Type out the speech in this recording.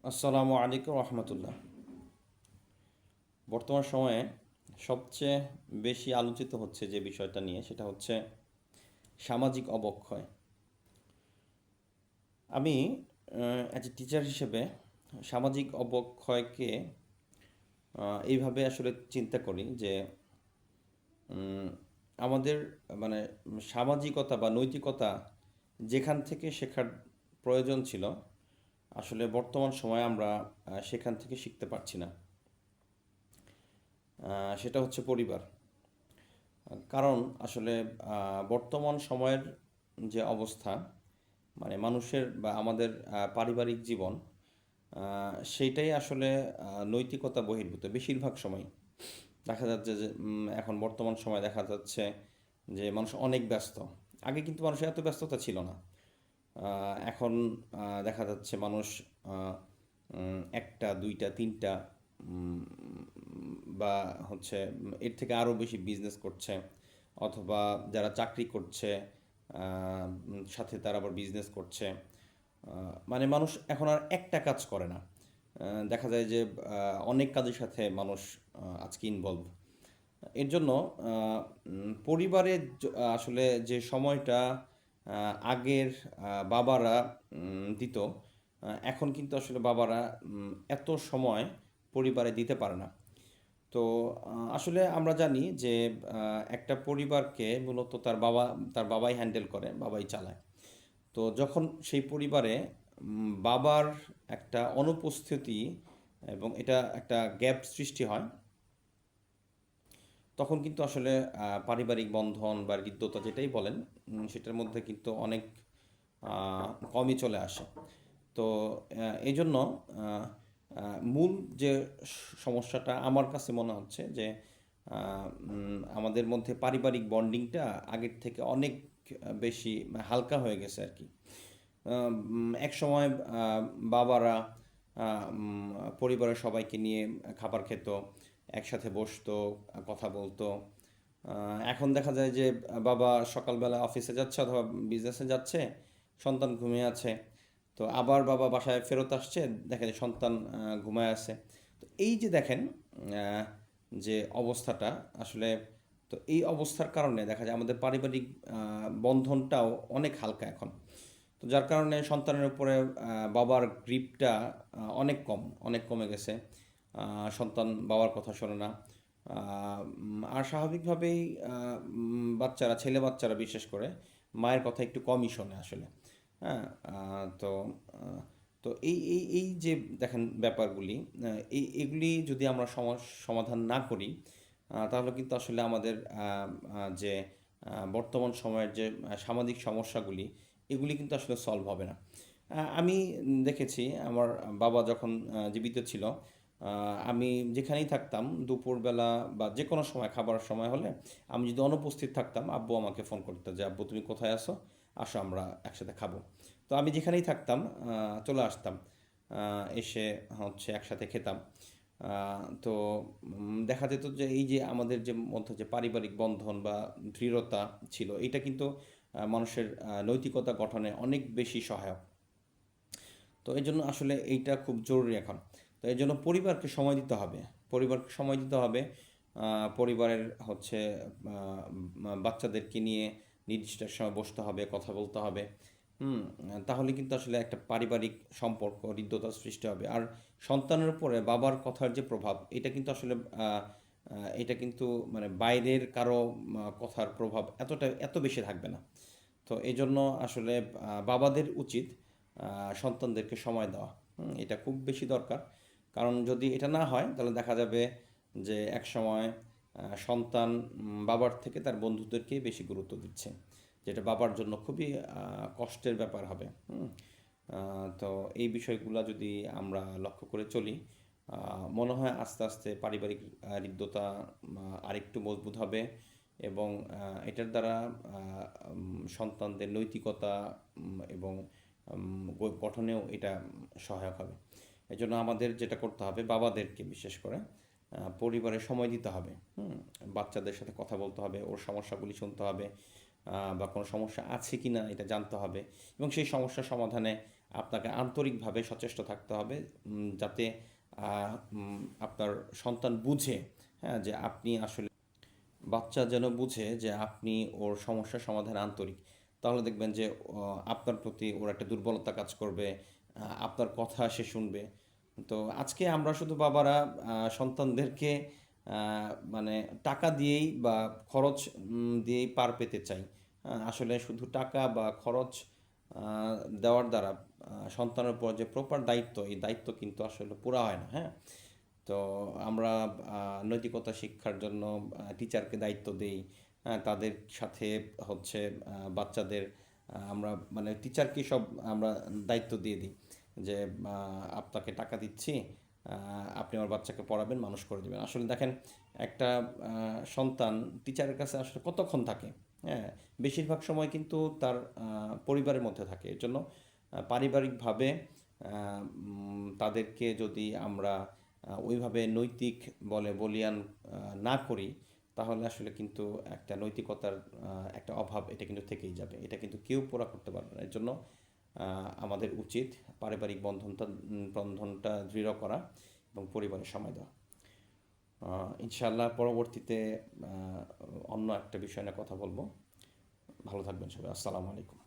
আসসালামু আলাইকুম রহমতুল্লাহ। বর্তমান সময়ে সবচেয়ে বেশি আলোচিত হচ্ছে যে বিষয়টা নিয়ে, সেটা হচ্ছে সামাজিক অবক্ষয়। আমি একজন টিচার হিসেবে সামাজিক অবক্ষয়কে এইভাবে আসলে চিন্তা করি যে উম, আমাদের মানে সামাজিকতা বা নৈতিকতা যেখান থেকে শেখার প্রয়োজন ছিল, আসলে বর্তমান সময়ে আমরা সেখান থেকে শিখতে পারছি না। সেটা হচ্ছে পরিবার। কারণ আসলে বর্তমান সময়ের যে অবস্থা, মানে মানুষের বা আমাদের পারিবারিক জীবন, সেইটাই আসলে নৈতিকতা বহির্ভূত বেশিরভাগ সময়। দেখা যাচ্ছে যে এখন বর্তমান সময় দেখা যাচ্ছে যে মানুষ অনেক ব্যস্ত। আগে কিন্তু মানুষের এত ব্যস্ততা ছিল না। এখন দেখা যাচ্ছে মানুষ একটা দুইটা তিনটা উম, বা হচ্ছে এর থেকে আরও বেশি বিজনেস করছে, অথবা যারা চাকরি করছে সাথে তারা আবার বিজনেস করছে। মানে মানুষ এখন আর একটা কাজ করে না। দেখা যায় যে অনেক কাজের সাথে মানুষ আজকে ইনভলভ। এর জন্য পরিবারের আসলে যে সময়টা আগের বাবারা দিত, এখন কিন্তু আসলে বাবারা এত সময় পরিবারে দিতে পারে না। তো আসলে আমরা জানি যে একটা পরিবারকে মূলত তার বাবাই হ্যান্ডেল করে, বাবাই চালায়। তো যখন সেই পরিবারে বাবার একটা অনুপস্থিতি এবং এটা একটা গ্যাপ সৃষ্টি হয়, তখন কিন্তু আসলে পারিবারিক বন্ধন বা হৃদ্যতা যেটাই বলেন, সেটার মধ্যে কিন্তু অনেক কমই চলে আসে। তো এই জন্য আহ, মূল যে সমস্যাটা আমার কাছে মনে হচ্ছে যে আমাদের মধ্যে পারিবারিক বন্ডিংটা আগের থেকে অনেক বেশি হালকা হয়ে গেছে আর কি। এক সময় বাবারা পরিবারের সবাইকে নিয়ে খাবার খেত, একসাথে বসতো, কথা বলতো। এখন দেখা যায় যে বাবা সকালবেলা অফিসে যাচ্ছে অথবা বিজনেসে যাচ্ছে, সন্তান ঘুমিয়ে আছে। তো আবার বাবা বাসায় ফেরত আসছে, দেখা যায় সন্তান ঘুমায় আছে। তো এই যে দেখেন আহ, যে অবস্থাটা আসলে, তো এই অবস্থার কারণে দেখা যায় আমাদের পারিবারিক বন্ধনটাও অনেক হালকা এখন। তো যার কারণে সন্তানের উপরে বাবার গ্রিপটা অনেক কমে গেছে। সন্তান বাবার কথা শোনে না। আর স্বাভাবিকভাবেই বাচ্চারা, ছেলে বাচ্চারা বিশেষ করে মায়ের কথা একটু কমই শোনে আসলে। হ্যাঁ। তো তো এই যে দেখেন ব্যাপারগুলি, এগুলি যদি আমরা সমাধান না করি, তাহলে কিন্তু আসলে আমাদের যে বর্তমান সময়ের যে সামাজিক সমস্যাগুলি, এগুলি কিন্তু আসলে সলভ হবে না। আমি দেখেছি আমার বাবা যখন জীবিত ছিল, আমি যেখানেই থাকতাম দুপুরবেলা বা যে কোনো সময় খাবারের সময় হলে, আমি যদি অনুপস্থিত থাকতাম, আব্বু আমাকে ফোন করতো যে আব্বু তুমি কোথায় আসো, আসো আমরা একসাথে খাবো। তো আমি যেখানেই থাকতাম চলে আসতাম, এসে হচ্ছে একসাথে খেতাম। তো দেখা যেত যে এই যে আমাদের যে মধ্যে যে পারিবারিক বন্ধন বা দৃঢ়তা ছিল, এটা কিন্তু মানুষের নৈতিকতা গঠনে অনেক বেশি সহায়ক। তো এই জন্য আসলে এইটা খুব জরুরি এখন। তো এই জন্য পরিবারকে সময় দিতে হবে। পরিবারকে সময় দিতে হবে। পরিবারের হচ্ছে বাচ্চাদেরকে নিয়ে নির্দিষ্ট এক সময় বসতে হবে, কথা বলতে হবে। হুম। তাহলে কিন্তু আসলে একটা পারিবারিক সম্পর্ক, হৃদ্যতার সৃষ্টি হবে। আর সন্তানের উপরে বাবার কথার যে প্রভাব, এটা কিন্তু আসলে এটা কিন্তু মানে বাইরের কারো কথার প্রভাব এত বেশি থাকবে না। তো এই জন্য আসলে বাবাদের উচিত সন্তানদেরকে সময় দেওয়া। এটা খুব বেশি দরকার। কারণ যদি এটা না হয়, তাহলে দেখা যাবে যে একসময় সন্তান বাবার থেকে তার বন্ধুদেরকেই বেশি গুরুত্ব দিচ্ছে, যেটা বাবার জন্য খুবই কষ্টের ব্যাপার হবে। তো এই বিষয়গুলো যদি আমরা লক্ষ্য করে চলি, মনে হয় আস্তে আস্তে পারিবারিক হৃদ্যতা আরেকটু মজবুত হবে। এবং এটার দ্বারা সন্তানদের নৈতিকতা এবং গঠনেও এটা সহায়ক হবে। এই জন্য আমাদের যেটা করতে হবে, বাবাদেরকে বিশেষ করে পরিবারে সময় দিতে হবে। বাচ্চাদের সাথে কথা বলতে হবে, ওর সমস্যাগুলি শুনতে হবে, বা কোনো সমস্যা আছে কি না এটা জানতে হবে, এবং সেই সমস্যার সমাধানে আপনাকে আন্তরিকভাবে সচেষ্ট থাকতে হবে, যাতে আপনার সন্তান বুঝে, হ্যাঁ, যে আপনি আসলে, বাচ্চা যেন বুঝে যে আপনি ওর সমস্যার সমাধানে আন্তরিক। তাহলে দেখবেন যে আপনার প্রতি ওর একটা দুর্বলতা কাজ করবে, আপনার কথা সে শুনবে। তো আজকে আমরা শুধু বাবারা সন্তানদেরকে মানে টাকা দিয়েই বা খরচ দিয়েই পার পেতে চাই। আসলে শুধু টাকা বা খরচ দেওয়ার দ্বারা সন্তানের উপর যে প্রপার দায়িত্ব, এই দায়িত্ব কিন্তু আসলে পুরা হয় না, হ্যাঁ। তো আমরা নৈতিকতা শিক্ষার জন্য টিচারকে দায়িত্ব দেই, হ্যাঁ, তাদের সাথে হচ্ছে বাচ্চাদের আমরা মানে টিচারকে সব আমরা দায়িত্ব দিয়ে দিই যে আপনাকে টাকা দিচ্ছি, আপনি আমার বাচ্চাকে পড়াবেন, মানুষ করে দেবেন। আসলে দেখেন, একটা সন্তান টিচারের কাছে আসলে কতক্ষণ থাকে, হ্যাঁ, বেশিরভাগ সময় কিন্তু তার পরিবারের মধ্যে থাকে। এর জন্য পারিবারিকভাবে তাদেরকে যদি আমরা ওইভাবে নৈতিক বলিয়ান না করি, তাহলে আসলে কিন্তু একটা নৈতিকতার একটা অভাব এটা কিন্তু থেকেই যাবে। এটা কিন্তু কেউ পুরা করতে পারবে না। এর জন্য আমাদের উচিত পারিবারিক বন্ধনটা দৃঢ় করা এবং পরিবারের সময় দেওয়া। ইনশাআল্লাহ পরবর্তীতে অন্য একটা বিষয় নিয়ে কথা বলবো। ভালো থাকবেন সবাই। আসসালামু আলাইকুম।